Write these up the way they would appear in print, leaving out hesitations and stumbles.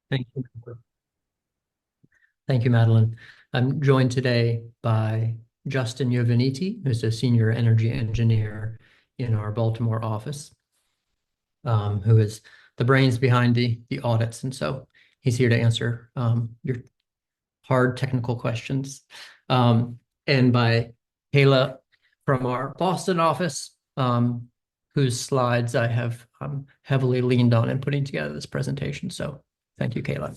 Thank you. Thank you, Madeline. I'm joined today by Justin Giovannitti, who's a senior energy engineer in our Baltimore office, who is the brains behind the audits. And so he's here to answer your hard technical questions. And by Kayla from our Boston office, whose slides I have heavily leaned on in putting together this presentation. So thank you, Kayla.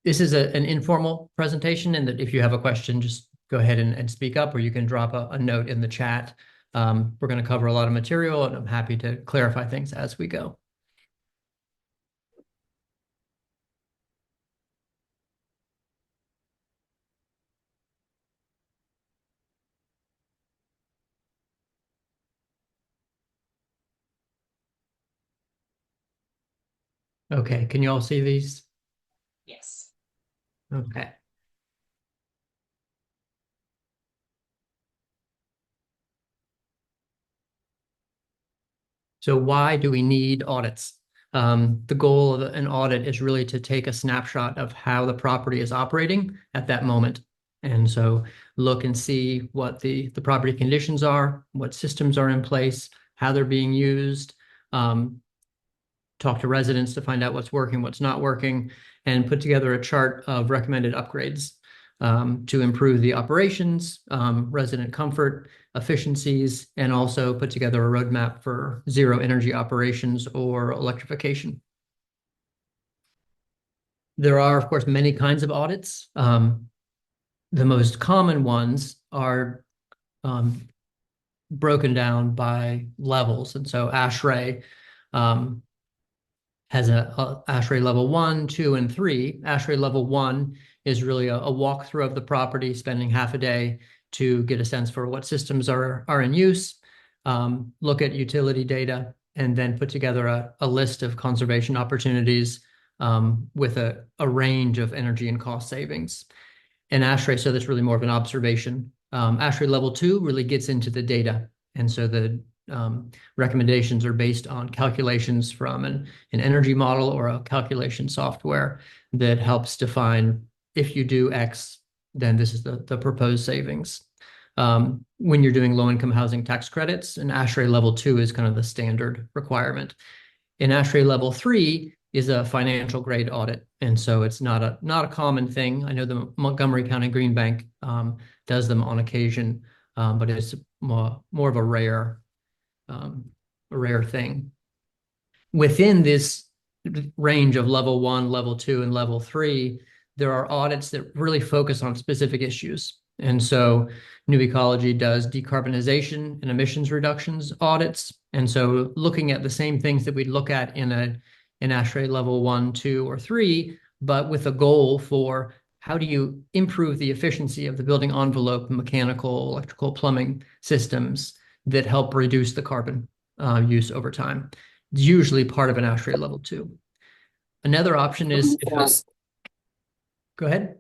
This is an informal presentation, and that if you have a question, just go ahead and speak up, or you can drop a note in the chat. We're going to cover a lot of material, and I'm happy to clarify things as we go. Okay, can you all see these? Yes. Okay. So why do we need audits? The goal of an audit is really to take a snapshot of how the property is operating at that moment. And so look and see what the property conditions are, what systems are in place, how they're being used, talk to residents to find out what's working, what's not working, and put together a chart of recommended upgrades to improve the operations, resident comfort, efficiencies, and also put together a roadmap for zero energy operations or electrification. There are, of course, many kinds of audits. The most common ones are broken down by levels. And so ASHRAE has a ASHRAE level 1, 2, and 3. ASHRAE level 1 is really a walkthrough of the property, spending half a day to get a sense for what systems are in use, look at utility data, and then put together a list of conservation opportunities with a range of energy and cost savings. And ASHRAE, so that's really more of an observation. ASHRAE level 2 really gets into the data. And so the recommendations are based on calculations from an energy model or a calculation software that helps define, if you do X, then this is the proposed savings. When you're doing low-income housing tax credits, an ASHRAE level 2 is kind of the standard requirement. In ASHRAE level 3 is a financial grade audit, and so it's not a common thing. I know the Montgomery County Green Bank does them on occasion, but it's more of a rare thing. Within this range of level 1, level 2, and level 3, there are audits that really focus on specific issues. And so New Ecology does decarbonization and emissions reductions audits. And so looking at the same things that we'd look at in an ASHRAE level 1, 2, or 3, but with a goal for how do you improve the efficiency of the building envelope, mechanical, electrical, plumbing systems that help reduce the carbon use over time. It's usually part of an ASHRAE level 2. Another option is, go ahead.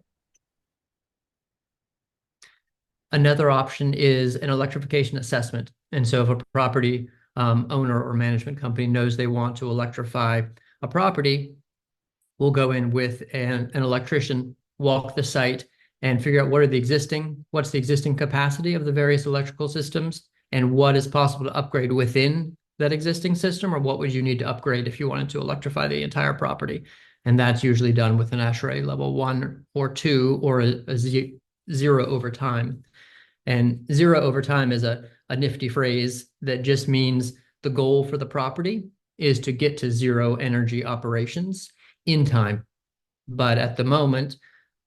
Another option is an electrification assessment. And so if a property owner or management company knows they want to electrify a property, we'll go in with an electrician, walk the site, and figure out what's the existing capacity of the various electrical systems, and what is possible to upgrade within that existing system, or what would you need to upgrade if you wanted to electrify the entire property. And that's usually done with an ASHRAE level 1 or 2 or a zero over time. And zero over time is a nifty phrase that just means the goal for the property is to get to zero energy operations in time. But at the moment,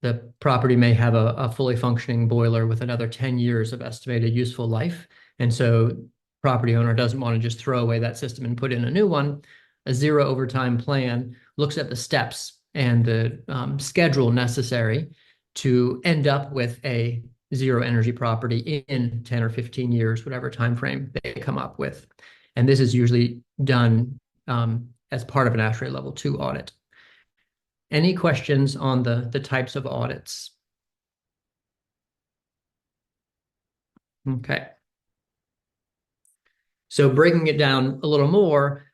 the property may have a fully functioning boiler with another 10 years of estimated useful life. And so property owner doesn't want to just throw away that system and put in a new one. A zero over time plan looks at the steps and the schedule necessary to end up with a zero energy property in 10 or 15 years, whatever time frame they come up with. And this is usually done as part of an ASHRAE level 2 audit. Any questions on the types of audits? Okay. So breaking it down a little more,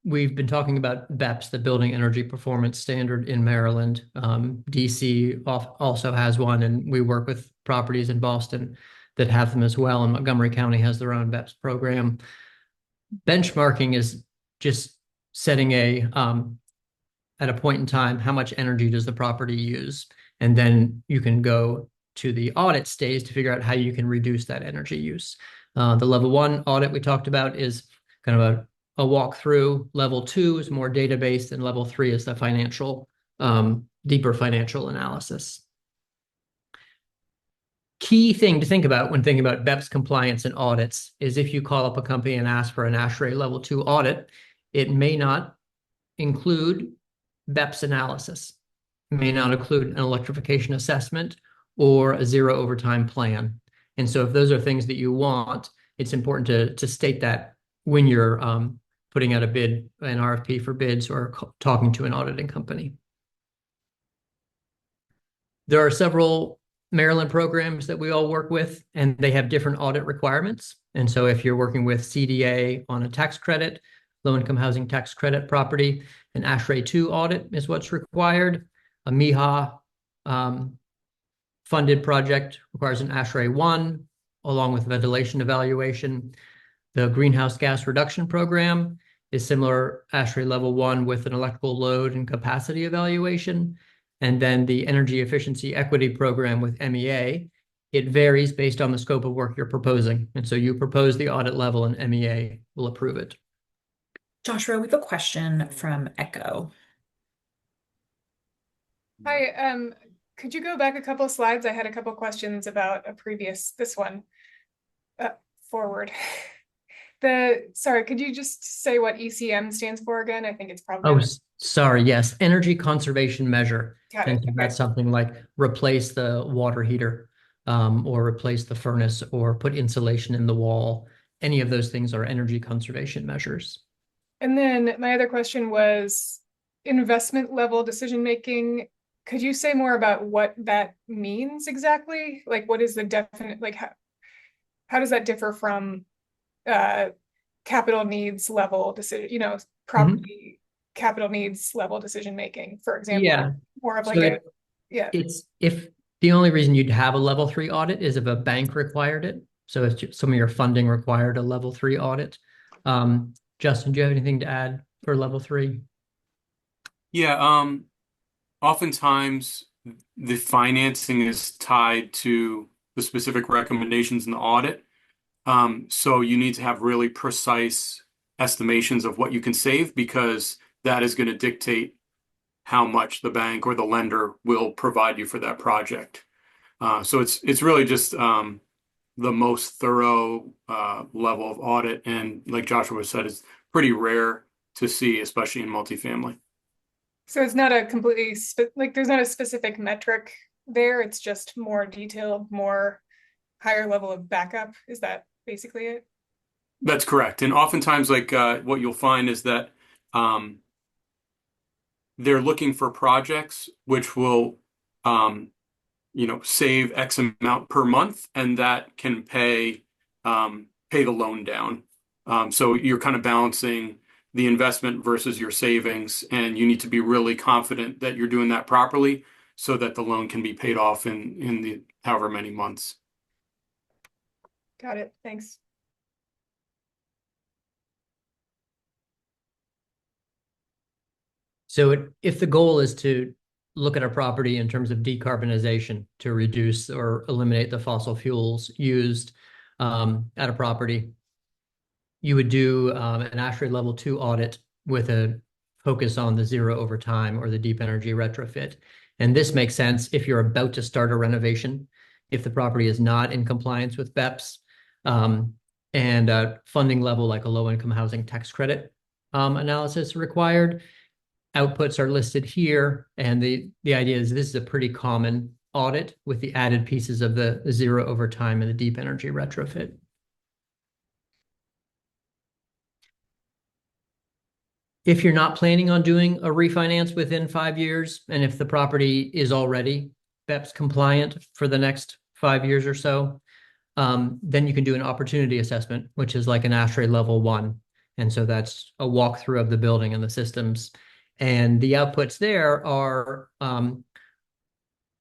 we've been talking about BEPS, the Building Energy Performance Standard in Maryland. DC also has one, and we work with properties in Boston that have them as well. And Montgomery County has their own BEPS program. Benchmarking is just setting at a point in time, how much energy does the property use? And then you can go to the audit stage to figure out how you can reduce that energy use. The level 1 audit we talked about is kind of a walkthrough. Level 2 is more data-based, and level 3 is the financial, deeper financial analysis. Key thing to think about when thinking about BEPS compliance and audits is if you call up a company and ask for an ASHRAE level 2 audit, it may not include BEPS analysis. It may not include an electrification assessment or a zero overtime plan. And so if those are things that you want, it's important to state that when you're putting out an RFP for bids or talking to an auditing company. There are several Maryland programs that we all work with, and they have different audit requirements. And so if you're working with CDA on a tax credit, low-income housing tax credit property, an ASHRAE 2 audit is what's required. A MIHA funded project requires an ASHRAE 1, along with ventilation evaluation. The greenhouse gas reduction program is similar, ASHRAE level 1 with an electrical load and capacity evaluation. And then the energy efficiency equity program with MEA, it varies based on the scope of work you're proposing. And so you propose the audit level and MEA will approve it. Joshua, we have a question from Echo. Hi, could you go back a couple of slides? I had a couple of questions about this one, forward. Sorry, could you just say what ECM stands for again? I think it's probably. Oh, sorry. Yes. Energy conservation measure. Got it. And that's something like replace the water heater, or replace the furnace, or put insulation in the wall. Any of those things are energy conservation measures. And then my other question was investment level decision-making. Could you say more about what that means exactly? Like, what is the definite, like, how does that differ from capital needs level decision, property capital needs level decision-making, for example? Yeah. More of like It's if the only reason you'd have a level 3 audit is if a bank required it. So if some of your funding required a level 3 audit. Justin, do you have anything to add for level 3? Yeah, oftentimes the financing is tied to the specific recommendations in the audit. So you need to have really precise estimations of what you can save, because that is going to dictate how much the bank or the lender will provide you for that project. So it's really just the most thorough level of audit, and like Joshua said, it's pretty rare to see, especially in multifamily. So it's not a completely there's not a specific metric there. It's just more detailed, more higher level of backup. Is that basically it? That's correct. And oftentimes, what you'll find is that they're looking for projects which will, save X amount per month, and that can pay the loan down. So you're kind of balancing the investment versus your savings, and you need to be really confident that you're doing that properly so that the loan can be paid off in the however many months. Got it. Thanks. So if the goal is to look at a property in terms of decarbonization to reduce or eliminate the fossil fuels used at a property, you would do an ASHRAE level 2 audit with a focus on the zero overtime or the deep energy retrofit. And this makes sense if you're about to start a renovation, if the property is not in compliance with BEPS, and a funding level like a low-income housing tax credit analysis required. Outputs are listed here, and the idea is this is a pretty common audit with the added pieces of the zero overtime and the deep energy retrofit. If you're not planning on doing a refinance within 5 years, and if the property is already BEPS compliant for the next 5 years or so, then you can do an opportunity assessment, which is like an ASHRAE level 1. And so that's a walkthrough of the building and the systems. And the outputs there are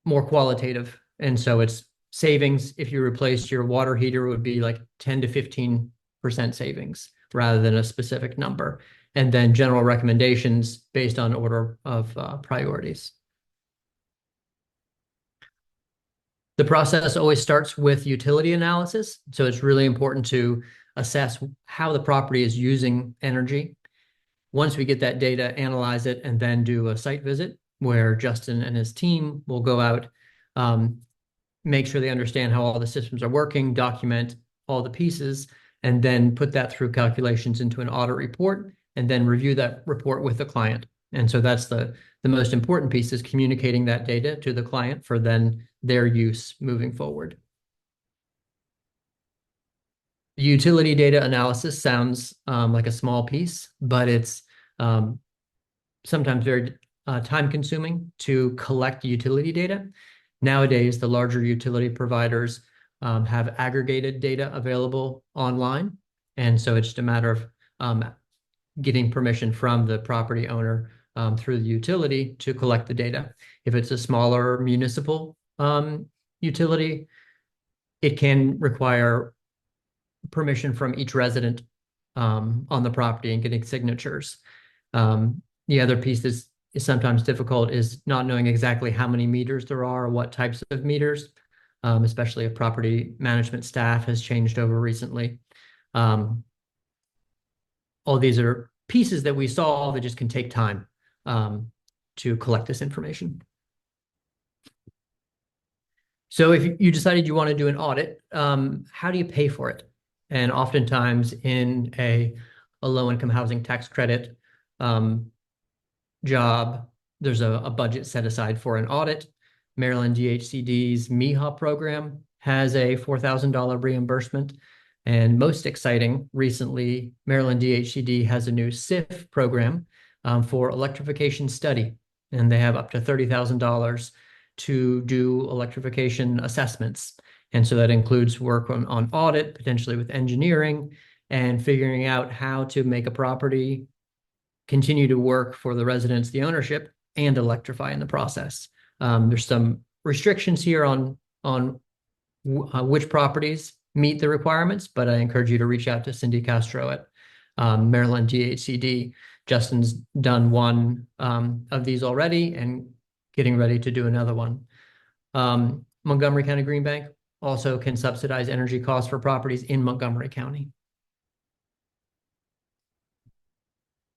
more qualitative. And so it's savings. If you replace your water heater, it would be like 10 to 15% savings rather than a specific number. And then general recommendations based on order of priorities. The process always starts with utility analysis. So it's really important to assess how the property is using energy. Once we get that data, analyze it, and then do a site visit where Justin and his team will go out, make sure they understand how all the systems are working, document all the pieces, and then put that through calculations into an audit report, and then review that report with the client. And so that's the most important piece, is communicating that data to the client for then their use moving forward. The utility data analysis sounds like a small piece, but it's sometimes very time consuming to collect utility data. Nowadays, the larger utility providers have aggregated data available online. And so it's just a matter of getting permission from the property owner through the utility to collect the data. If it's a smaller municipal utility, it can require permission from each resident on the property and getting signatures. The other piece that is sometimes difficult is not knowing exactly how many meters there are or what types of meters, especially if property management staff has changed over recently. All these are pieces that we solve that just can take time to collect this information. So if you decided you want to do an audit, how do you pay for it? And oftentimes in a low-income housing tax credit job, there's a budget set aside for an audit. Maryland DHCD's MEHA program has a $4,000 reimbursement. And most exciting, recently, Maryland DHCD has a new SIF program for electrification study. And they have up to $30,000 to do electrification assessments. And so that includes work on audit, potentially with engineering, and figuring out how to make a property continue to work for the residents, the ownership, and electrify in the process. There's some restrictions here on which properties meet the requirements, but I encourage you to reach out to Cindy Castro at Maryland DHCD. Justin's done one of these already and getting ready to do another one. Montgomery County Green Bank also can subsidize energy costs for properties in Montgomery County.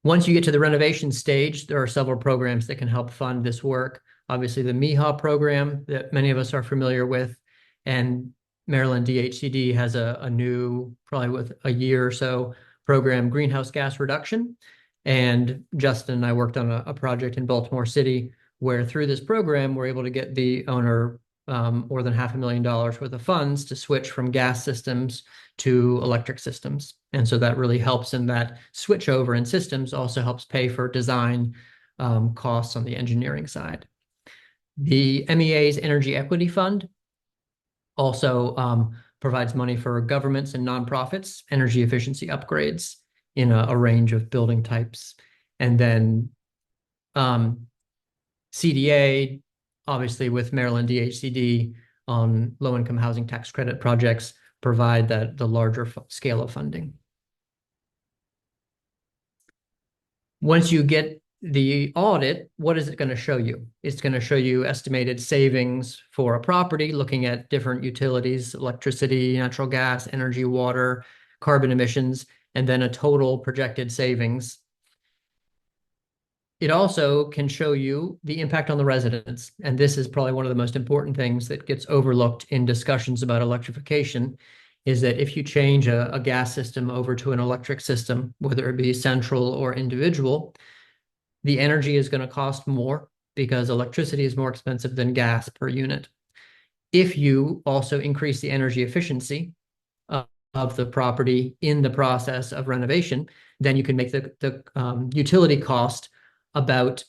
Once you get to the renovation stage, there are several programs that can help fund this work. Obviously, the MEHA program that many of us are familiar with, and Maryland DHCD has a new, probably with a year or so, program, greenhouse gas reduction. And Justin and I worked on a project in Baltimore City where through this program, we're able to get the owner more than $500,000 worth of funds to switch from gas systems to electric systems. And so that really helps in that switch over in systems, also helps pay for design costs on the engineering side. The MEA's Energy Equity Fund also provides money for governments and nonprofits, energy efficiency upgrades in a range of building types. And then CDA, obviously with Maryland DHCD on low-income housing tax credit projects, provide the larger scale of funding. Once you get the audit, what is it going to show you? It's going to show you estimated savings for a property, looking at different utilities, electricity, natural gas, energy, water, carbon emissions, and then a total projected savings. It also can show you the impact on the residents. And this is probably one of the most important things that gets overlooked in discussions about electrification, is that if you change a gas system over to an electric system, whether it be central or individual, the energy is going to cost more because electricity is more expensive than gas per unit. If you also increase the energy efficiency of the property in the process of renovation, then you can make the utility cost about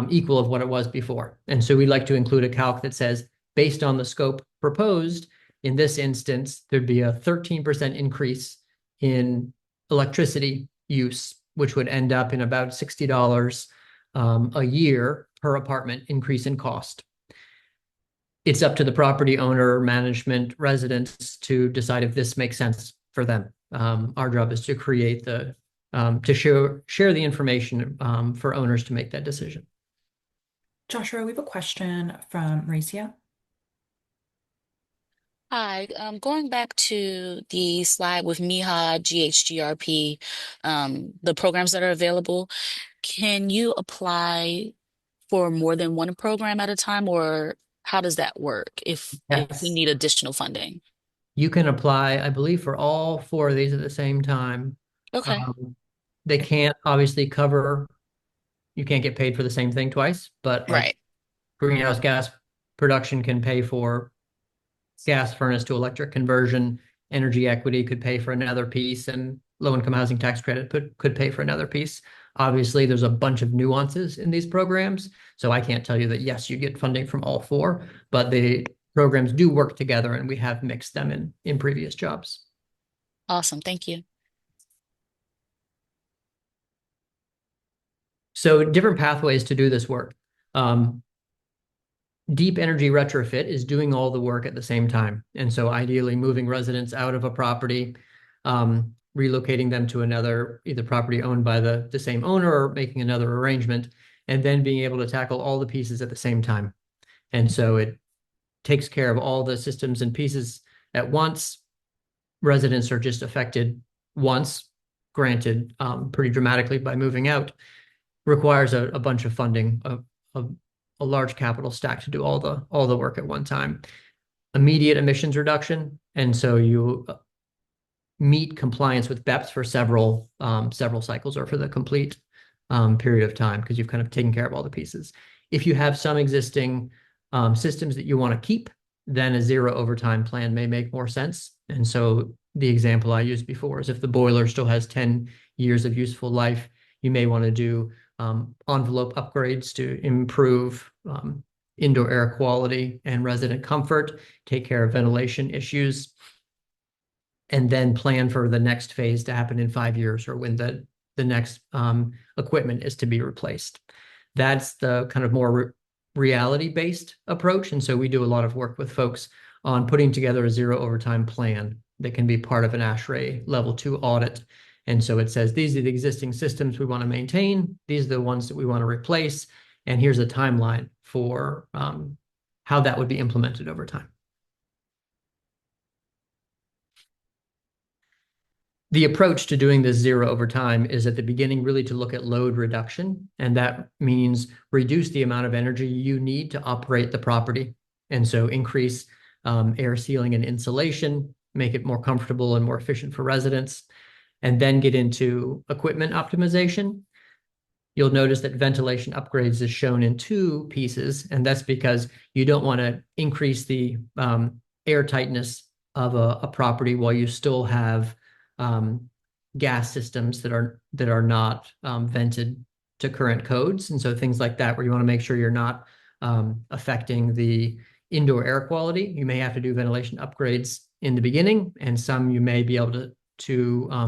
equal of what it was before. And so we'd like to include a calc that says, based on the scope proposed, in this instance, there'd be a 13% increase in electricity use, which would end up in about $60 a year per apartment increase in cost. It's up to the property owner, management, residents to decide if this makes sense for them. Our job is to create share the information for owners to make that decision. Joshua, we have a question from Mauricio. Hi, going back to the slide with MIHA, GHGRP, the programs that are available, can you apply for more than one program at a time, or how does that work if we Yes. need additional funding? You can apply, I believe, for all four of these at the same time. Okay, They can't obviously you can't get paid for the same thing twice, but like right. greenhouse gas production can pay for gas furnace to electric conversion, energy equity could pay for another piece, and low-income housing tax credit could pay for another piece. Obviously, there's a bunch of nuances in these programs, so I can't tell you that, yes, you get funding from all four, but the programs do work together, and we have mixed them in previous jobs. Awesome. Thank you. So different pathways to do this work. Deep energy retrofit is doing all the work at the same time. And so ideally moving residents out of a property, relocating them to another, either property owned by the same owner or making another arrangement, and then being able to tackle all the pieces at the same time. And so it takes care of all the systems and pieces at once. Residents are just affected once, granted pretty dramatically by moving out. Requires a bunch of funding, a large capital stack to do all the work at one time. Immediate emissions reduction, and so you meet compliance with BEPS for several cycles or for the complete period of time because you've kind of taken care of all the pieces. If you have some existing systems that you want to keep, then a zero overtime plan may make more sense. And so the example I used before is if the boiler still has 10 years of useful life, you may want to do envelope upgrades to improve indoor air quality and resident comfort, take care of ventilation issues, and then plan for the next phase to happen in 5 years or when the next equipment is to be replaced. That's the kind of more reality-based approach. And so we do a lot of work with folks on putting together a zero overtime plan that can be part of an ASHRAE level 2 audit. And so it says, these are the existing systems we want to maintain. These are the ones that we want to replace. And here's a timeline for how that would be implemented over time. The approach to doing this zero over time is at the beginning really to look at load reduction. And that means reduce the amount of energy you need to operate the property. And so increase air sealing and insulation, make it more comfortable and more efficient for residents, and then get into equipment optimization. You'll notice that ventilation upgrades is shown in 2 pieces, and that's because you don't want to increase the air tightness of a property while you still have gas systems that are not vented to current codes. And so things like that, where you want to make sure you're not affecting the indoor air quality. You may have to do ventilation upgrades in the beginning, and some you may be able to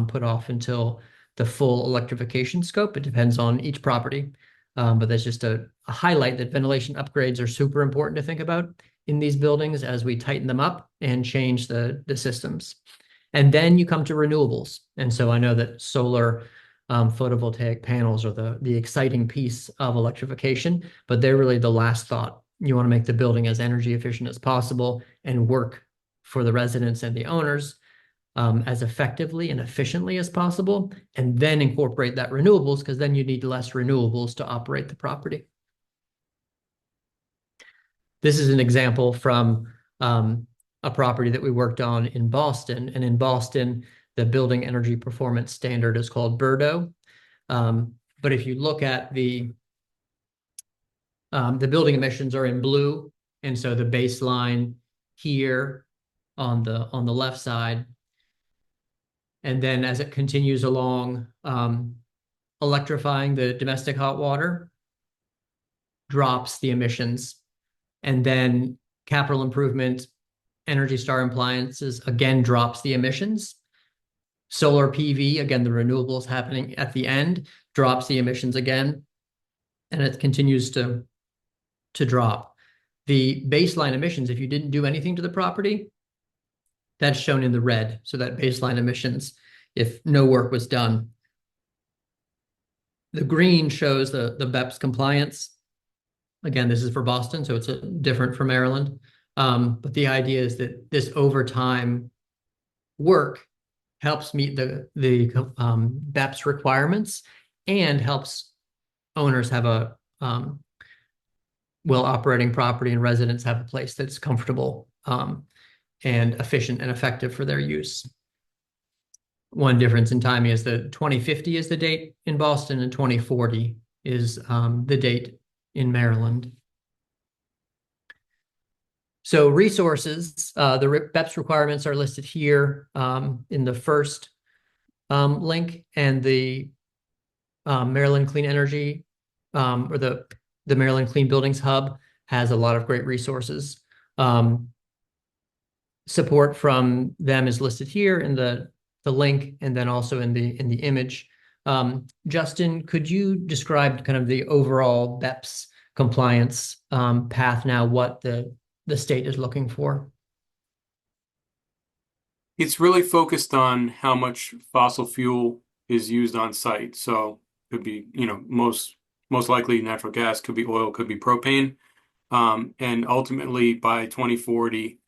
put off until the full electrification scope. It depends on each property. But that's just a highlight that ventilation upgrades are super important to think about in these buildings as we tighten them up and change the systems. And then you come to renewables. And so I know that solar photovoltaic panels are the exciting piece of electrification, but they're really the last thought. You want to make the building as energy efficient as possible and work for the residents and the owners as effectively and efficiently as possible, and then incorporate that renewables, because then you need less renewables to operate the property. This is an example from a property that we worked on in Boston. And in Boston, the building energy performance standard is called BERDO. But if you look at the building emissions are in blue. And so the baseline here on the left side. And then as it continues along, electrifying the domestic hot water drops the emissions. And then capital improvement, Energy Star appliances again drops the emissions. Solar PV, again, the renewables happening at the end, drops the emissions again, and it continues to drop. The baseline emissions, if you didn't do anything to the property, that's shown in the red. So that baseline emissions, if no work was done. The green shows the BEPS compliance. Again, this is for Boston, so it's different for Maryland. But the idea is that this overtime work helps meet the BEPS requirements and helps owners have a well-operating property, and residents have a place that's comfortable and efficient and effective for their use. One difference in timing is that 2050 is the date in Boston and 2040 is the date in Maryland. So resources, the BEPS requirements are listed here in the first link, and the Maryland Clean Energy or the Maryland Clean Buildings Hub has a lot of great resources. Support from them is listed here in the link, and then also in the image. Justin, could you describe kind of the overall BEPS compliance path now, what the state is looking for? It's really focused on how much fossil fuel is used on site. So it could be, most likely natural gas, could be oil, could be propane. And ultimately by 2040,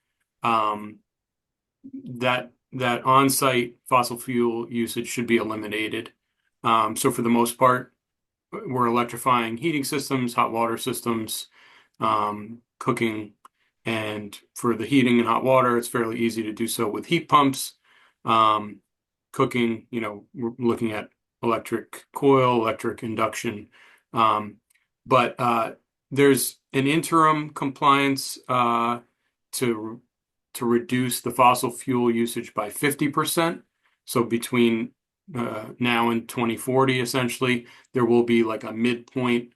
that on-site fossil fuel usage should be eliminated. So for the most part, we're electrifying heating systems, hot water systems, cooking. And for the heating and hot water, it's fairly easy to do so with heat pumps. Cooking, we're looking at electric coil, electric induction. But there's an interim compliance to reduce the fossil fuel usage by 50%. So between now and 2040, essentially, there will be like a midpoint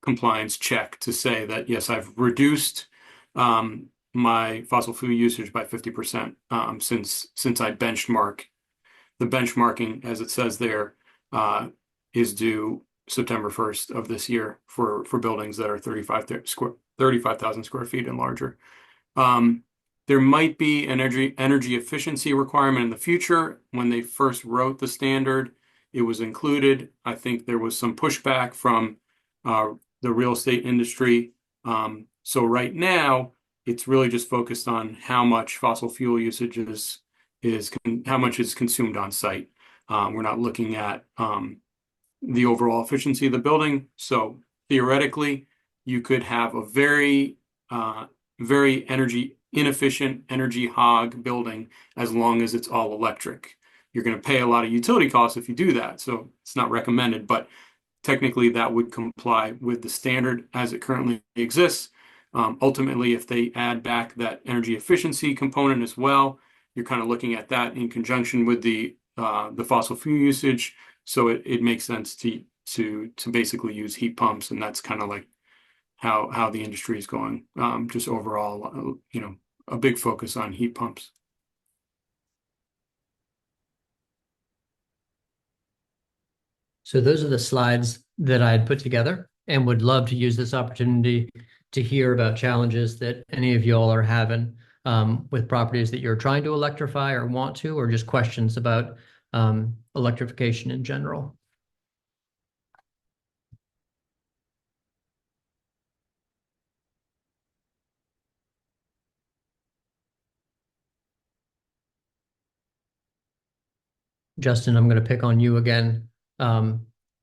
compliance check to say that, yes, I've reduced my fossil fuel usage by 50% since I benchmark. The benchmarking, as it says there, is due September 1st of this year for buildings that are 35,000 square feet and larger. There might be an energy efficiency requirement in the future. When they first wrote the standard, it was included. I think there was some pushback from the real estate industry. So right now, it's really just focused on how much fossil fuel usage how much is consumed on site. We're not looking at the overall efficiency of the building. So theoretically, you could have a very, very energy inefficient, energy hog building as long as it's all electric. You're going to pay a lot of utility costs if you do that. So it's not recommended, but technically that would comply with the standard as it currently exists. Ultimately, if they add back that energy efficiency component as well, you're kind of looking at that in conjunction with the fossil fuel usage. So it makes sense to basically use heat pumps, and that's kind of like how the industry is going. Just overall, a big focus on heat pumps. So those are the slides that I had put together, and would love to use this opportunity to hear about challenges that any of y'all are having with properties that you're trying to electrify or want to, or just questions about electrification in general. Justin, I'm going to pick on you again.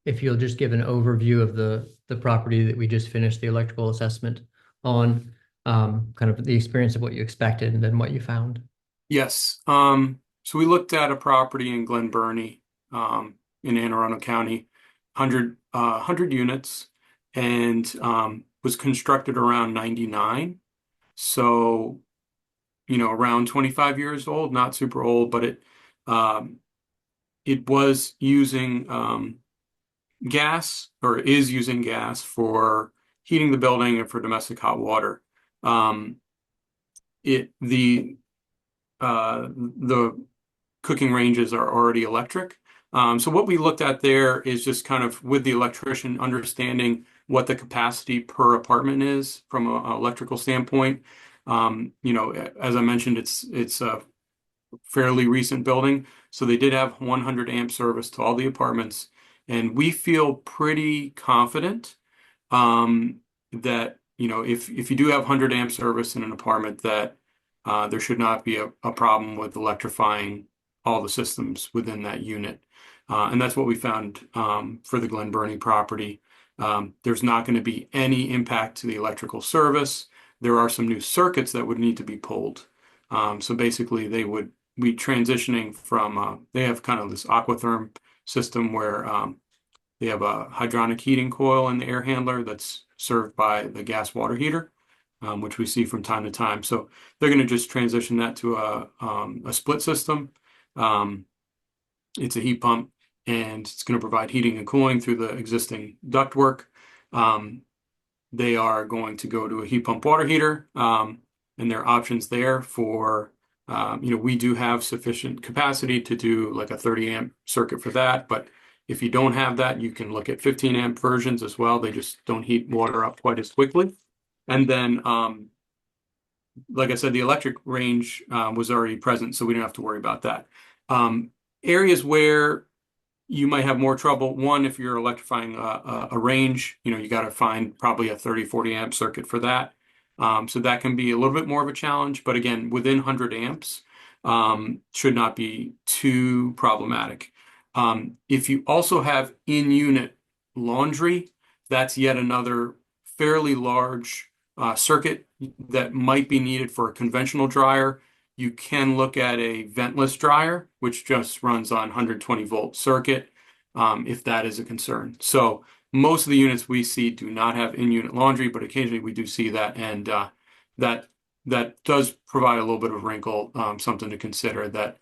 If you'll just give an overview of the property that we just finished the electrical assessment on, kind of the experience of what you expected and then what you found. Yes. So we looked at a property in Glen Burnie, in Anne Arundel County, 100 units, and was constructed around 99. So, around 25 years old, not super old, but it was using gas, or is using gas for heating the building and for domestic hot water. The the cooking ranges are already electric. So what we looked at there is just kind of with the electrician understanding what the capacity per apartment is from an electrical standpoint. As I mentioned, it's a fairly recent building, so they did have 100 amp service to all the apartments, and we feel pretty confident that if you do have 100 amp service in an apartment, that there should not be a problem with electrifying all the systems within that unit. And that's what we found for the Glen Burnie property. There's not going to be any impact to the electrical service. There are some new circuits that would need to be pulled. So basically, they would be transitioning from, they have kind of this aquatherm system where they have a hydronic heating coil in the air handler that's served by the gas water heater, which we see from time to time. So they're going to just transition that to a split system. It's a heat pump, and it's going to provide heating and cooling through the existing ductwork. They are going to go to a heat pump water heater, and there are options there for, we do have sufficient capacity to do like a 30 amp circuit for that. But if you don't have that, you can look at 15 amp versions as well. They just don't heat water up quite as quickly. And then, like I said, the electric range was already present, so we didn't have to worry about that. Areas where you might have more trouble, one, if you're electrifying a range, you got to find probably a 30, 40 amp circuit for that. So that can be a little bit more of a challenge, but again, within 100 amps, should not be too problematic. If you also have in-unit laundry, that's yet another fairly large circuit that might be needed for a conventional dryer. You can look at a ventless dryer, which just runs on 120 volt circuit, if that is a concern. So most of the units we see do not have in-unit laundry, but occasionally we do see that, and that does provide a little bit of wrinkle, something to consider that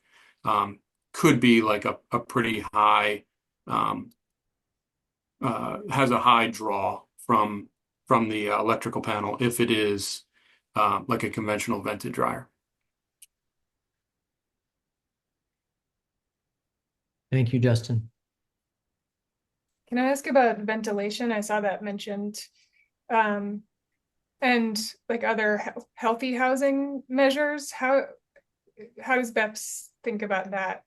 could be like a pretty high, has a high draw from the electrical panel if it is like a conventional vented dryer. Thank you, Justin. Can I ask about ventilation? I saw that mentioned. And like other healthy housing measures. How does BEPS think about that?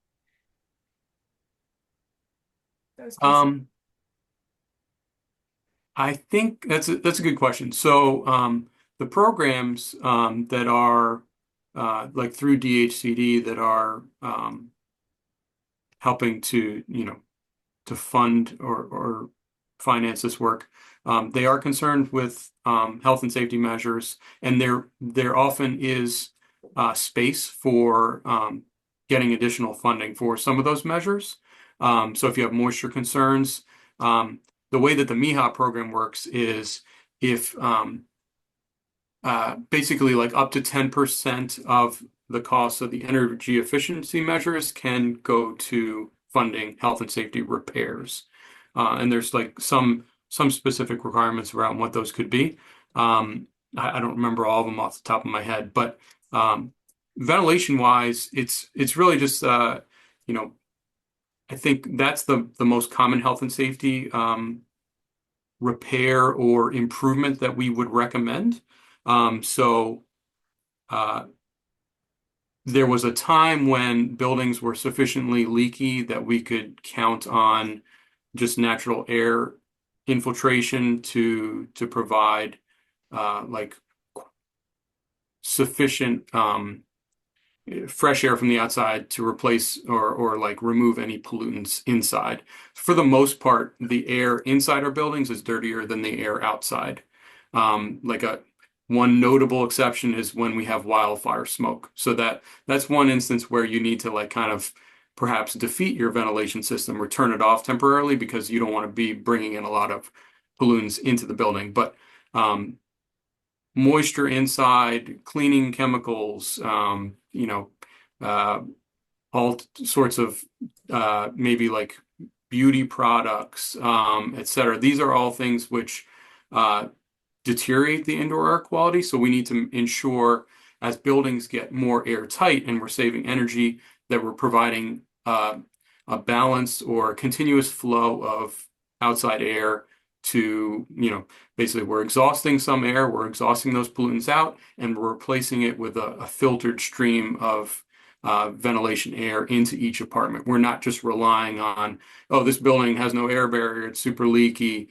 I think that's a good question. So the programs that are like through DHCD that are helping to to fund or finance this work, they are concerned with health and safety measures, and there often is space for getting additional funding for some of those measures. So if you have moisture concerns, the way that the MIHA program works is if basically like up to 10% of the cost of the energy efficiency measures can go to funding health and safety repairs. And there's like some specific requirements around what those could be. I don't remember all of them off the top of my head, but ventilation wise, it's really just I think that's the most common health and safety repair or improvement that we would recommend. There was a time when buildings were sufficiently leaky that we could count on just natural air infiltration to provide like sufficient fresh air from the outside to replace or like remove any pollutants inside. For the most part, the air inside our buildings is dirtier than the air outside. One notable exception is when we have wildfire smoke. So that's one instance where you need to like kind of perhaps defeat your ventilation system or turn it off temporarily because you don't want to be bringing in a lot of pollutants into the building. But moisture inside, cleaning chemicals, all sorts of maybe like beauty products, etc. These are all things which deteriorate the indoor air quality. So we need to ensure as buildings get more airtight and we're saving energy, that we're providing a balanced or continuous flow of outside air to, basically we're exhausting some air, we're exhausting those pollutants out, and we're replacing it with a filtered stream of ventilation air into each apartment. We're not just relying on, oh, this building has no air barrier, it's super leaky.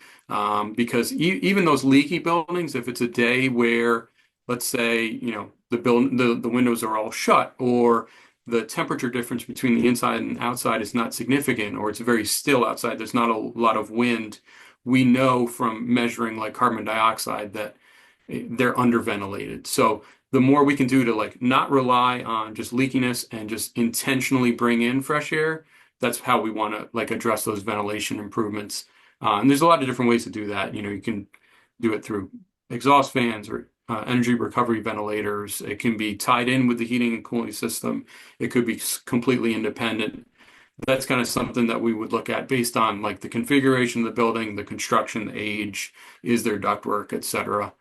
Because even those leaky buildings, if it's a day where, let's say, the windows are all shut, or the temperature difference between the inside and outside is not significant, or it's very still outside, there's not a lot of wind, we know from measuring like carbon dioxide that they're underventilated. So the more we can do to like not rely on just leakiness and just intentionally bring in fresh air, that's how we want to like address those ventilation improvements. And there's a lot of different ways to do that. You can do it through exhaust fans or energy recovery ventilators. It can be tied in with the heating and cooling system. It could be completely independent. That's kind of something that we would look at based on like the configuration of the building, the construction, the age, is there ductwork, et cetera.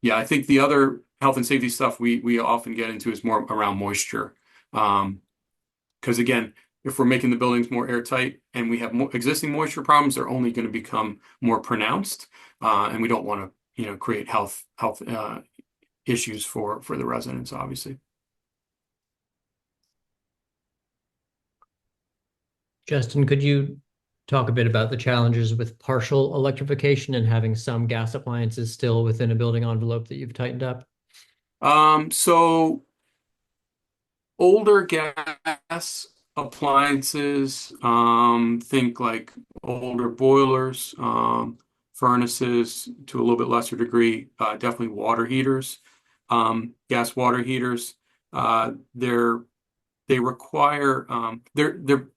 Yeah, I think the other health and safety stuff we often get into is more around moisture. Because again, if we're making the buildings more airtight and we have more existing moisture problems, they're only going to become more pronounced. And we don't want to, create health issues for the residents, obviously. Justin, could you talk a bit about the challenges with partial electrification and having some gas appliances still within a building envelope that you've tightened up? So older gas appliances, think like older boilers, furnaces to a little bit lesser degree, definitely water heaters, gas water heaters. They require, they're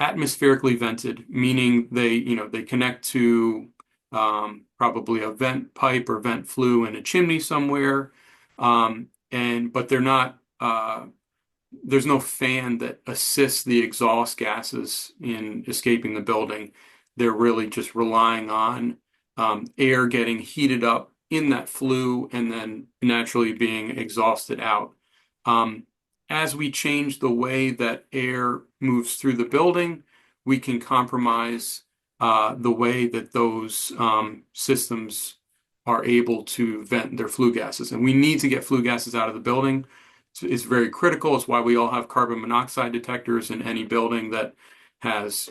atmospherically vented, meaning they connect to probably a vent pipe or vent flue in a chimney somewhere, but they're not. There's no fan that assists the exhaust gases in escaping the building. They're really just relying on air getting heated up in that flue and then naturally being exhausted out. As we change the way that air moves through the building, we can compromise the way that those systems are able to vent their flue gases. And we need to get flue gases out of the building. It's very critical. It's why we all have carbon monoxide detectors in any building that has,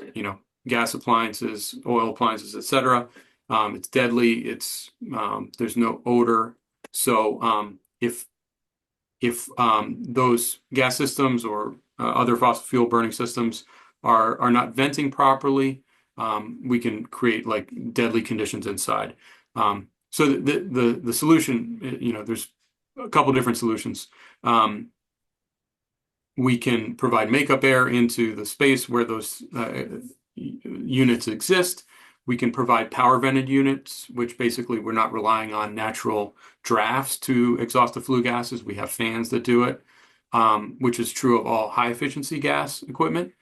gas appliances, oil appliances, etc. It's deadly. There's no odor. So if those gas systems or other fossil fuel burning systems are not venting properly, we can create like deadly conditions inside. So the solution, there's a couple different solutions. We can provide makeup air into the space where those units exist. We can provide power vented units, which basically we're not relying on natural drafts to exhaust the flue gases. We have fans that do it, which is true of all high efficiency gas equipment.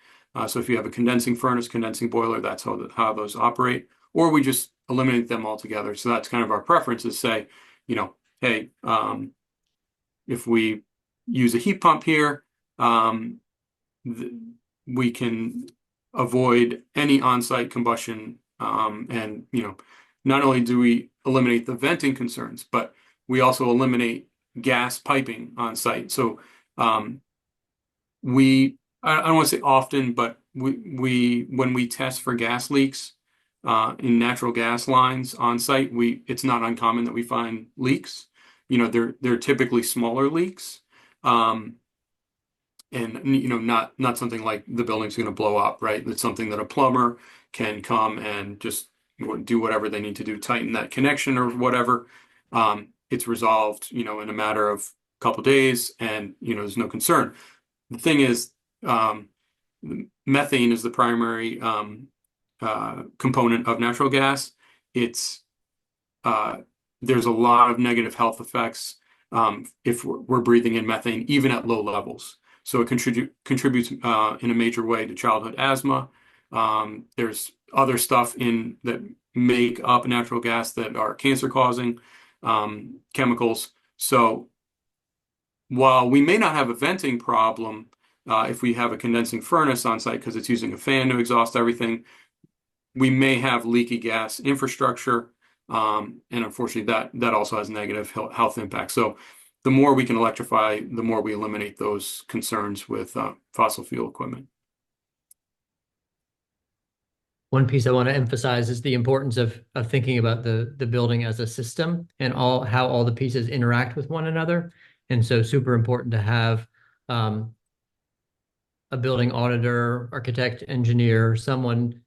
So if you have a condensing furnace, condensing boiler, that's how those operate. Or we just eliminate them altogether. So that's kind of our preference, is say, hey, if we use a heat pump here, we can avoid any on-site combustion. And not only do we eliminate the venting concerns, but we also eliminate gas piping on site. So I don't want to say often, but when we test for gas leaks in natural gas lines on site, it's not uncommon that we find leaks. They're typically smaller leaks. And not something like the building's going to blow up, right? It's something that a plumber can come and just do whatever they need to do, tighten that connection or whatever. It's resolved, in a matter of a couple days, and there's no concern. The thing is, methane is the primary component of natural gas. There's a lot of negative health effects if we're breathing in methane, even at low levels. So it contributes in a major way to childhood asthma. There's other stuff that make up natural gas that are cancer-causing chemicals. So while we may not have a venting problem if we have a condensing furnace on site because it's using a fan to exhaust everything, we may have leaky gas infrastructure, and unfortunately that also has negative health impacts. So the more we can electrify, the more we eliminate those concerns with fossil fuel equipment. One piece I want to emphasize is the importance of thinking about the building as a system and how all the pieces interact with one another. And so super important to have a building auditor, architect, engineer, someone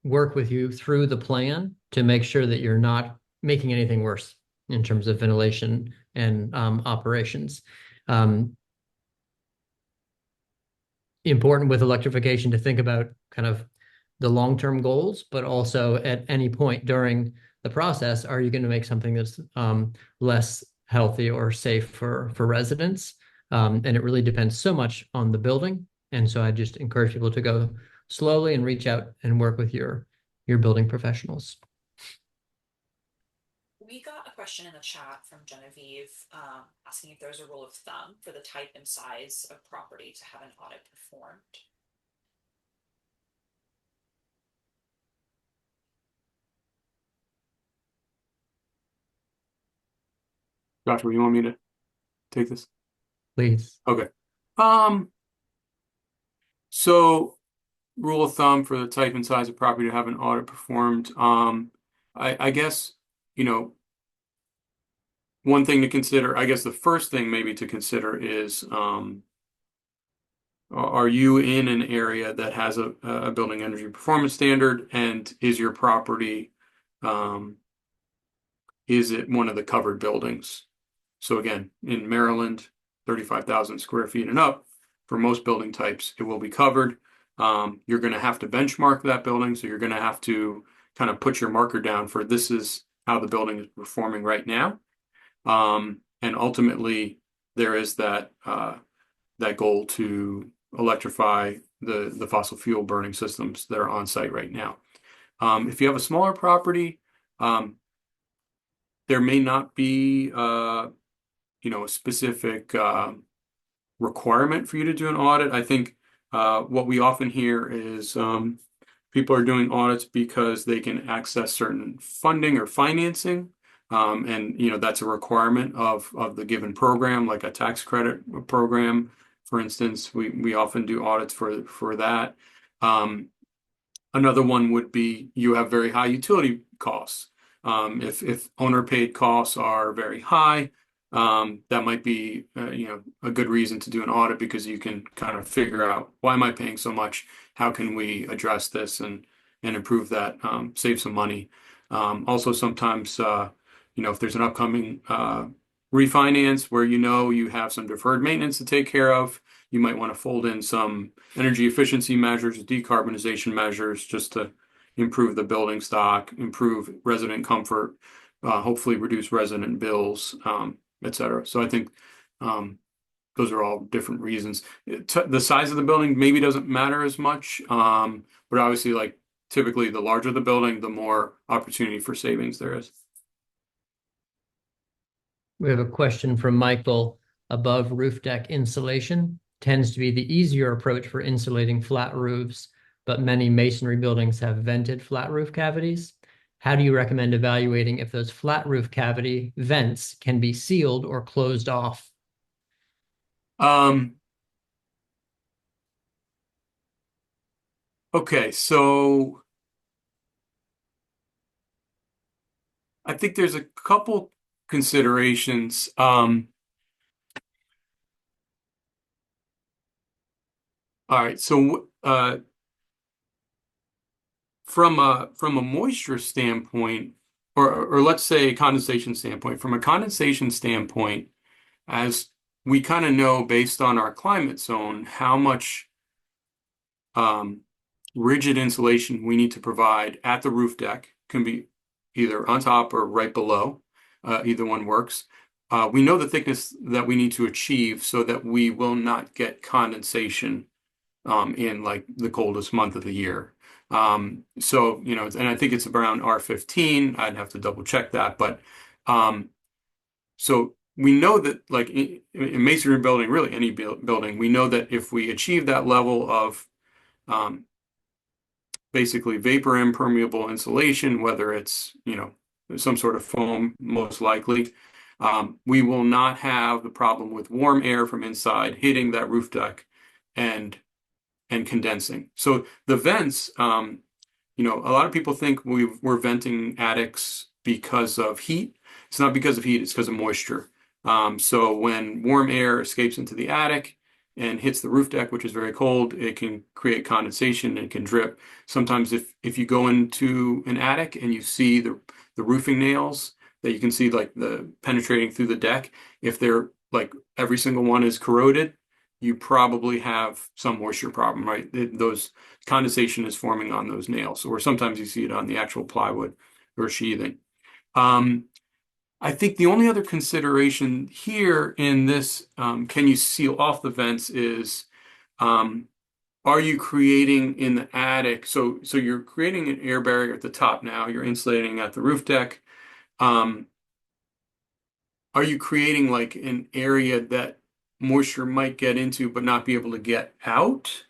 work with you through the plan to make sure that you're not making anything worse in terms of ventilation and operations. Important with electrification to think about kind of the long-term goals, but also at any point during the process, are you going to make something that's less healthy or safe for residents? And it really depends so much on the building. And so I just encourage people to go slowly and reach out and work with your building professionals. We got a question in the chat from Genevieve asking if there's a rule of thumb for the type and size of property to have an audit performed. Joshua, you want me to take this? Please. Okay. So rule of thumb for the type and size of property to have an audit performed. I guess, one thing to consider, I guess the first thing maybe to consider is, are you in an area that has a building energy performance standard, and is your property, is it one of the covered buildings? So again, in Maryland, 35,000 square feet and up, for most building types, it will be covered. You're going to have to benchmark that building. So you're going to have to kind of put your marker down for this is how the building is performing right now. And ultimately, there is that goal to electrify the fossil fuel burning systems that are on site right now. If you have a smaller property, there may not be a specific requirement for you to do an audit. I think what we often hear is people are doing audits because they can access certain funding or financing. And that's a requirement of the given program, like a tax credit program, for instance. We often do audits for that. Another one would be you have very high utility costs. If owner paid costs are very high, that might be a good reason to do an audit, because you can kind of figure out, why am I paying so much? How can we address this and improve that, save some money? Also, sometimes if there's an upcoming refinance where you have some deferred maintenance to take care of, you might want to fold in some energy efficiency measures, decarbonization measures, just to improve the building stock, improve resident comfort, hopefully reduce resident bills, et cetera. So I think those are all different reasons. The size of the building maybe doesn't matter as much, but obviously, like, typically the larger the building, the more opportunity for savings there is. We have a question from Michael. Above roof deck insulation tends to be the easier approach for insulating flat roofs, but many masonry buildings have vented flat roof cavities. How do you recommend evaluating if those flat roof cavity vents can be sealed or closed off? Okay, so I think there's a couple considerations. All right, so from a moisture standpoint, or let's say a condensation standpoint, from a condensation standpoint, as we kind of know based on our climate zone, how much rigid insulation we need to provide at the roof deck. Can be either on top or right below. Either one works. We know the thickness that we need to achieve so that we will not get condensation in like the coldest month of the year. So, and I think it's around R15. I'd have to double check that, but so we know that like in masonry building, really any building, we know that if we achieve that level of um, basically vapor impermeable insulation, whether it's, some sort of foam, most likely, we will not have the problem with warm air from inside hitting that roof deck and condensing. So the vents, a lot of people think we're venting attics because of heat. It's not because of heat, it's because of moisture. So when warm air escapes into the attic and hits the roof deck, which is very cold, it can create condensation and can drip. Sometimes if you go into an attic and you see the roofing nails that you can see like the penetrating through the deck, if they're like every single one is corroded, you probably have some moisture problem, right? Those condensation is forming on those nails, or sometimes you see it on the actual plywood or sheathing. I think the only other consideration here in this, can you seal off the vents, is are you creating in the attic? So you're creating an air barrier at the top now, you're insulating at the roof deck. Are you creating like an area that moisture might get into but not be able to get out?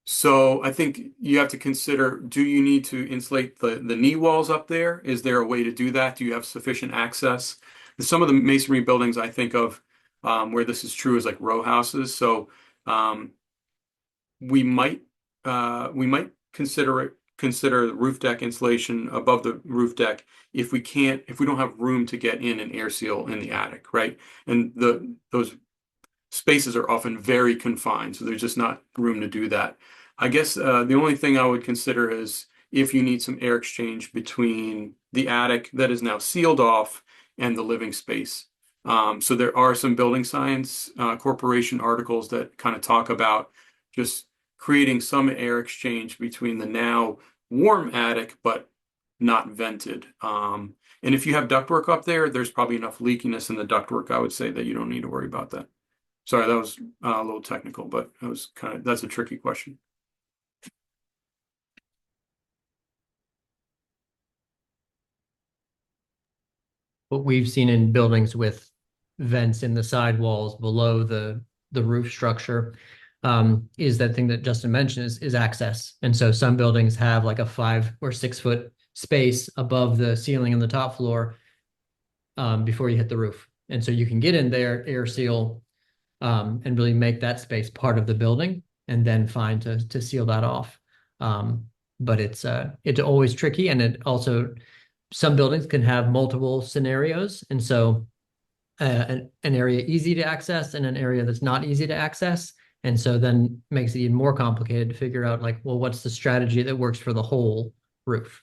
So I think you have to consider, do you need to insulate the knee walls up there? Is there a way to do that? Do you have sufficient access? Some of the masonry buildings I think of where this is true is like row houses. So um, we might consider roof deck insulation above the roof deck if we don't have room to get in an air seal in the attic, right? And those spaces are often very confined, so there's just not room to do that. I guess the only thing I would consider is if you need some air exchange between the attic that is now sealed off and the living space. So there are some building science corporation articles that kind of talk about just creating some air exchange between the now warm attic but not vented. And if you have ductwork up there, there's probably enough leakiness in the ductwork, I would say, that you don't need to worry about that. Sorry, that was a little technical, but that's a tricky question. What we've seen in buildings with vents in the sidewalls below the roof structure is that thing that Justin mentioned is access. And so some buildings have like a 5 or 6 foot space above the ceiling and the top floor before you hit the roof. And so you can get in there, air seal, and really make that space part of the building, and then find to seal that off. But it's always tricky, and it also, some buildings can have multiple scenarios, and so an area easy to access and an area that's not easy to access, and so then makes it even more complicated to figure out like, well, what's the strategy that works for the whole roof?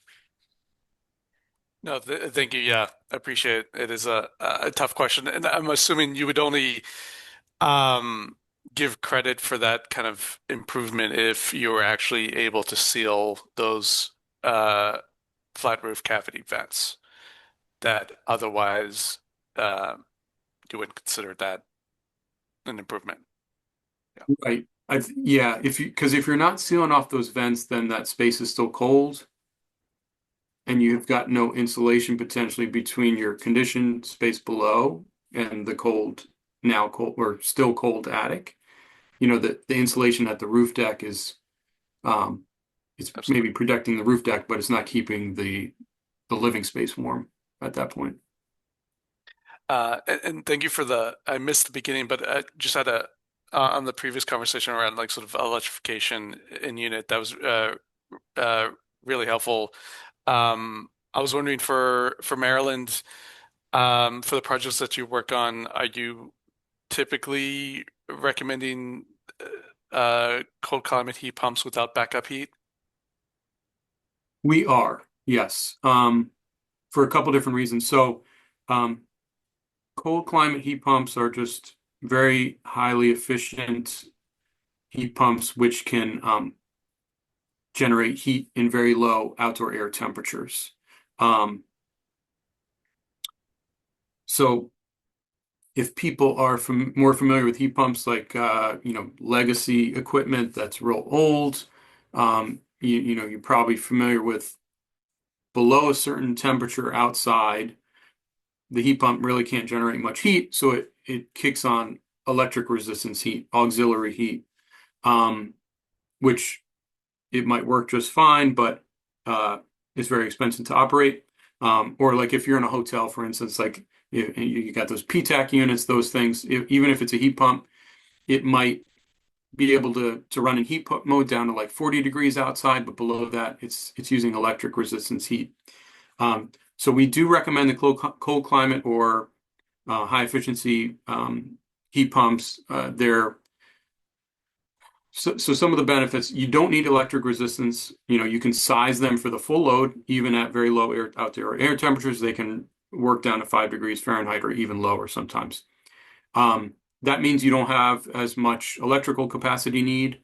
No, thank you. Yeah, I appreciate it. It is a tough question, and I'm assuming you would only um, give credit for that kind of improvement if you were actually able to seal those flat roof cavity vents. That otherwise uh, you wouldn't consider that an improvement. Yeah. Right. Yeah, because if you're not sealing off those vents, then that space is still cold, and you've got no insulation potentially between your conditioned space below and the now cold or still cold attic. The insulation at the roof deck is it's Absolutely. maybe protecting the roof deck, but it's not keeping the living space warm at that point. And thank you for I missed the beginning, but I just had on the previous conversation around like sort of electrification in unit, that was uh, really helpful. I was wondering for Maryland, for the projects that you work on, are you typically recommending cold climate heat pumps without backup heat? We are, yes, for a couple different reasons. So, um, cold climate heat pumps are just very highly efficient heat pumps, which can generate heat in very low outdoor air temperatures. So if people are more familiar with heat pumps, like legacy equipment that's real old, you're probably familiar with below a certain temperature outside, the heat pump really can't generate much heat, so it kicks on electric resistance heat, auxiliary heat, which it might work just fine, but it's very expensive to operate. Or like if you're in a hotel, for instance, like you got those PTAC units, those things, even if it's a heat pump, it might be able to run in heat pump mode down to like 40 degrees outside, but below that, it's using electric resistance heat. So we do recommend the cold climate or high efficiency heat pumps. So some of the benefits, you don't need electric resistance. You can size them for the full load, even at very low outdoor air temperatures. They can work down to 5 degrees Fahrenheit or even lower sometimes. That means you don't have as much electrical capacity need.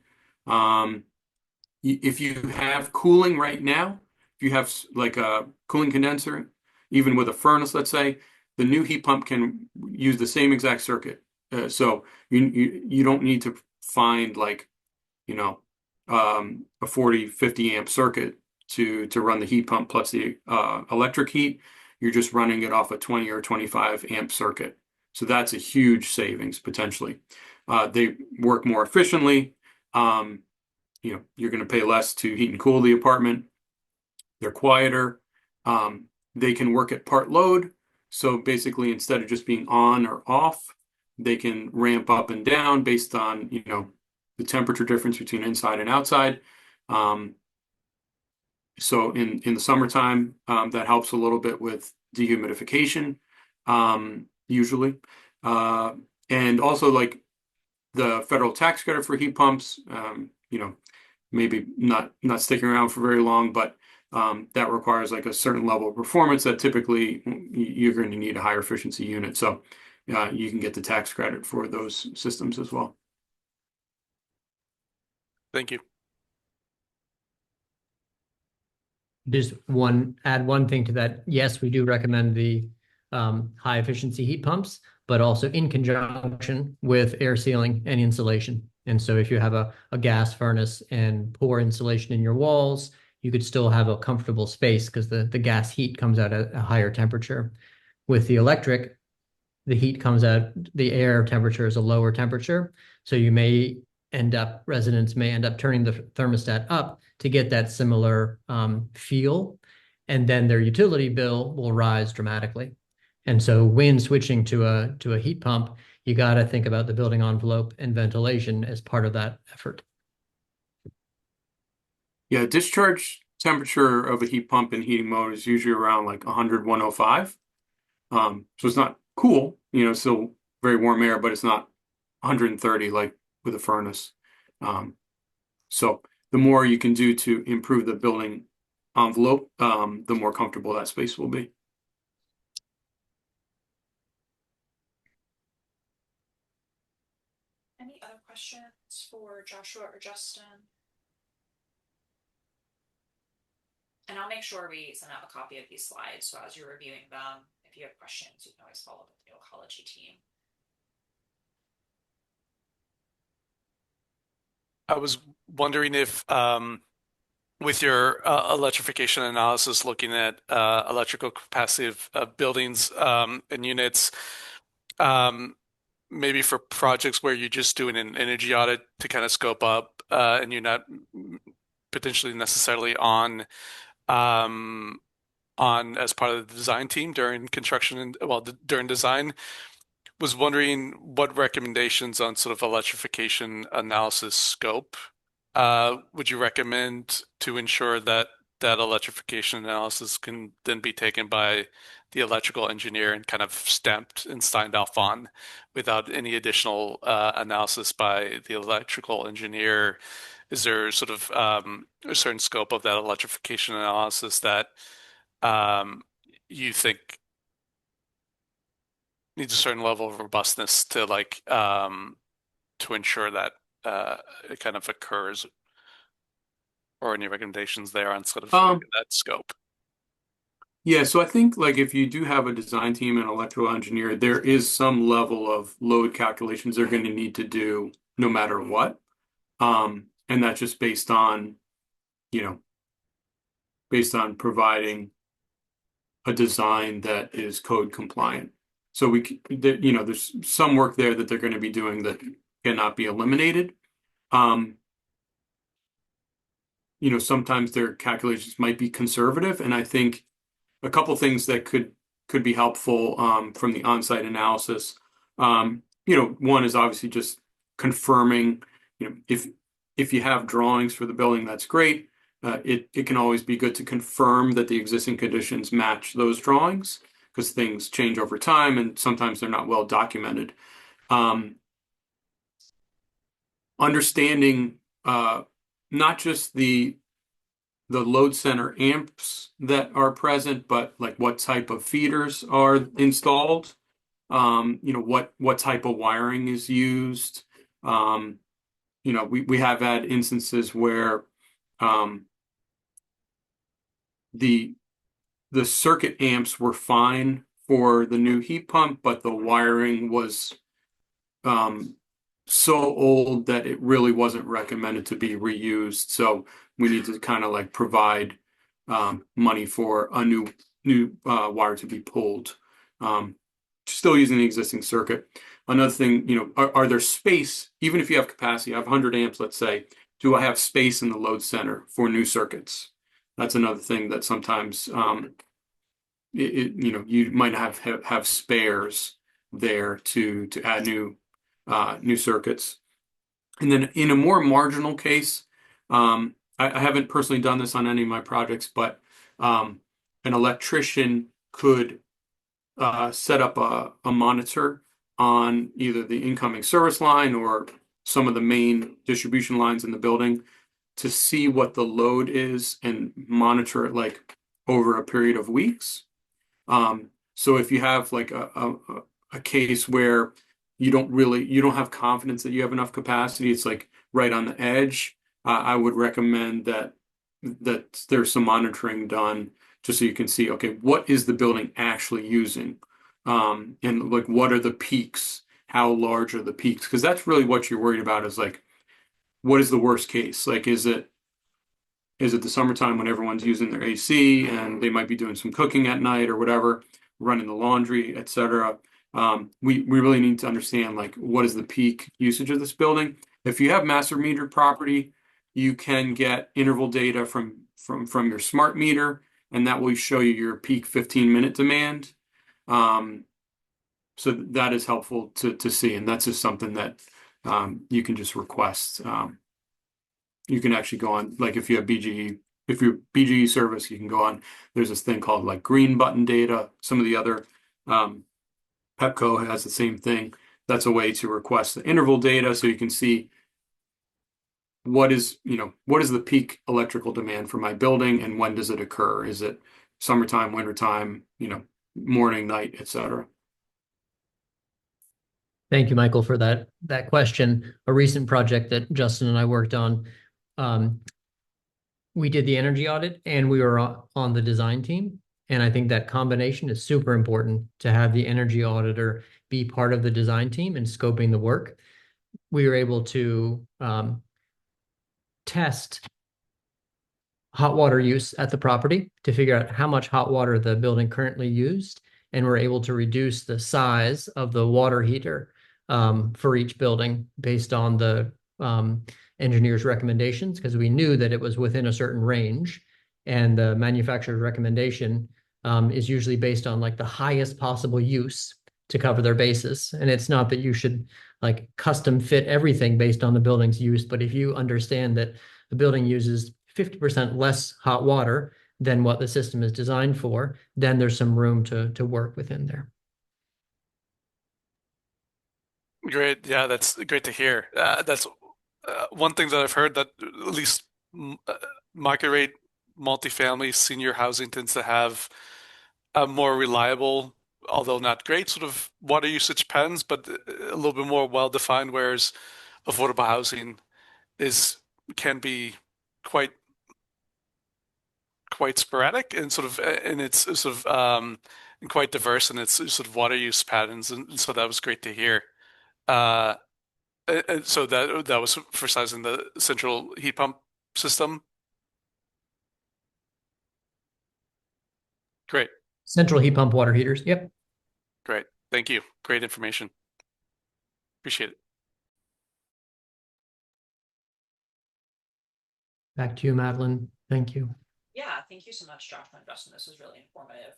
If you have cooling right now, if you have like a cooling condenser, even with a furnace, let's say, the new heat pump can use the same exact circuit. So you don't need to find like, a 40, 50 amp circuit to run the heat pump plus the electric heat. You're just running it off a 20 or 25 amp circuit. So that's a huge savings potentially. They work more efficiently. You're going to pay less to heat and cool the apartment. They're quieter. They can work at part load. So basically, instead of just being on or off, they can ramp up and down based on, the temperature difference between inside and outside. So in the summertime, that helps a little bit with dehumidification, usually. And also like the federal tax credit for heat pumps, maybe not sticking around for very long, but that requires like a certain level of performance that typically you're going to need a higher efficiency unit. So you can get the tax credit for those systems as well. Thank you. Just add one thing to that. Yes, we do recommend the high efficiency heat pumps, but also in conjunction with air sealing and insulation. And so if you have a gas furnace and poor insulation in your walls, you could still have a comfortable space because the gas heat comes out at a higher temperature. With the electric, the heat comes out, the air temperature is a lower temperature. So residents may end up turning the thermostat up to get that similar feel, and then their utility bill will rise dramatically. And so when switching to a heat pump, you got to think about the building envelope and ventilation as part of that effort. Yeah, discharge temperature of a heat pump in heating mode is usually around like 100, 105. So it's not cool, still very warm air, but it's not 130 like with a furnace. So the more you can do to improve the building envelope, the more comfortable that space will be. Any other questions for Joshua or Justin? And I'll make sure we send out a copy of these slides, so as you're reviewing them, if you have questions, you can always follow up with the ecology team. I was wondering if, with your electrification analysis, looking at electrical capacity of buildings and units, maybe for projects where you're just doing an energy audit to kind of scope up, and you're not potentially necessarily on as part of the design team during construction and during design. Was wondering what recommendations on sort of electrification analysis scope would you recommend to ensure that electrification analysis can then be taken by the electrical engineer and kind of stamped and signed off on without any additional analysis by the electrical engineer? Is there sort of a certain scope of that electrification analysis that you think needs a certain level of robustness to to ensure that it kind of occurs, or any recommendations there on sort of that scope? Yeah, so I think like if you do have a design team and electrical engineer, there is some level of load calculations they're going to need to do no matter what. And that's just based on providing a design that is code compliant. So there's some work there that they're going to be doing that cannot be eliminated. Sometimes their calculations might be conservative, and I think a couple things that could be helpful from the on-site analysis. One is obviously just confirming, if you have drawings for the building, that's great. It can always be good to confirm that the existing conditions match those drawings, because things change over time and sometimes they're not well documented. Understanding not just the load center amps that are present, but like what type of feeders are installed, what type of wiring is used. We have had instances where the circuit amps were fine for the new heat pump, but the wiring was so old that it really wasn't recommended to be reused. So we need to kind of like provide money for a new wire to be pulled, still using the existing circuit. Another thing, are there space, even if you have capacity, I have 100 amps, let's say, do I have space in the load center for new circuits? That's another thing that sometimes you might have spares there to add new circuits. And then in a more marginal case, I haven't personally done this on any of my projects, but an electrician could set up a monitor on either the incoming service line or some of the main distribution lines in the building to see what the load is and monitor it like over a period of weeks. So if you have like a case where you don't have confidence that you have enough capacity, it's like right on the edge, I would recommend that there's some monitoring done just so you can see, okay, what is the building actually using? And like, what are the peaks? How large are the peaks? Because that's really what you're worried about, is like, what is the worst case? Like, is it the summertime when everyone's using their AC and they might be doing some cooking at night or whatever, running the laundry, etc. We really need to understand, like, what is the peak usage of this building. If you have master metered property, you can get interval data from your smart meter, and that will show you your peak 15-minute demand. So that is helpful to see, and that's just something that you can just request. You can actually go on, like, if you're BGE service, you can go on. There's this thing called like green button data. Some of the other Pepco has the same thing. That's a way to request the interval data, so you can see what is the peak electrical demand for my building and when does it occur? Is it summertime, wintertime, morning, night, etc. Thank you, Michael, for that question. A recent project that Justin and I worked on, we did the energy audit and we were on the design team. And I think that combination is super important, to have the energy auditor be part of the design team and scoping the work. We were able to test hot water use at the property to figure out how much hot water the building currently used. And we're able to reduce the size of the water heater for each building based on the engineer's recommendations, because we knew that it was within a certain range, and the manufacturer's recommendation is usually based on like the highest possible use to cover their basis. And it's not that you should like custom fit everything based on the building's use, but if you understand that the building uses 50% less hot water than what the system is designed for, then there's some room to work within there. Great. Yeah, that's great to hear. That's one thing that I've heard, that at least market rate multifamily senior housing tends to have a more reliable, although not great, sort of water usage patterns, but a little bit more well-defined, whereas affordable housing can be quite sporadic and it's sort of quite diverse in its sort of water use patterns, and so that was great to hear. And so that was for sizing the central heat pump system. Great. Central heat pump water heaters. Yep. Great. Thank you. Great information. Appreciate it. Back to you, Madeline. Thank you. Yeah, thank you so much, Joshua and Justin. This was really informative.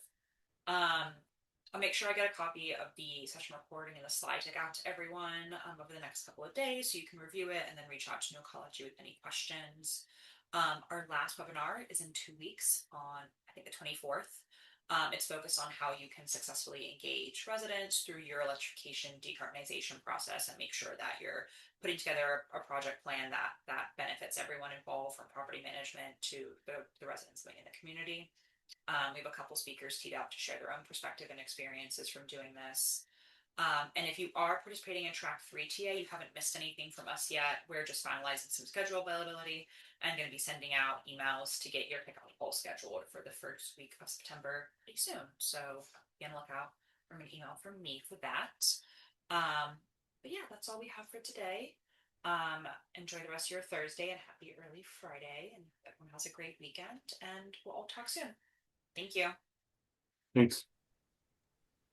I'll make sure I get a copy of the session recording and the slide deck out to everyone over the next couple of days so you can review it and then reach out to Nocology with any questions. Our last webinar is in 2 weeks on, I think, the 24th. It's focused on how you can successfully engage residents through your electrification decarbonization process and make sure that you're putting together a project plan that benefits everyone involved, from property management to the residents living in the community. We have a couple speakers teed up to share their own perspective and experiences from doing this. And if you are participating in track 3 TA, you haven't missed anything from us yet. We're just finalizing some schedule availability and going to be sending out emails to get your kickoff poll scheduled for the first week of September pretty soon. So be on the lookout for an email from me for that. But yeah, that's all we have for today. Enjoy the rest of your Thursday and happy early Friday, and everyone has a great weekend, and we'll all talk soon. Thank you. Thanks.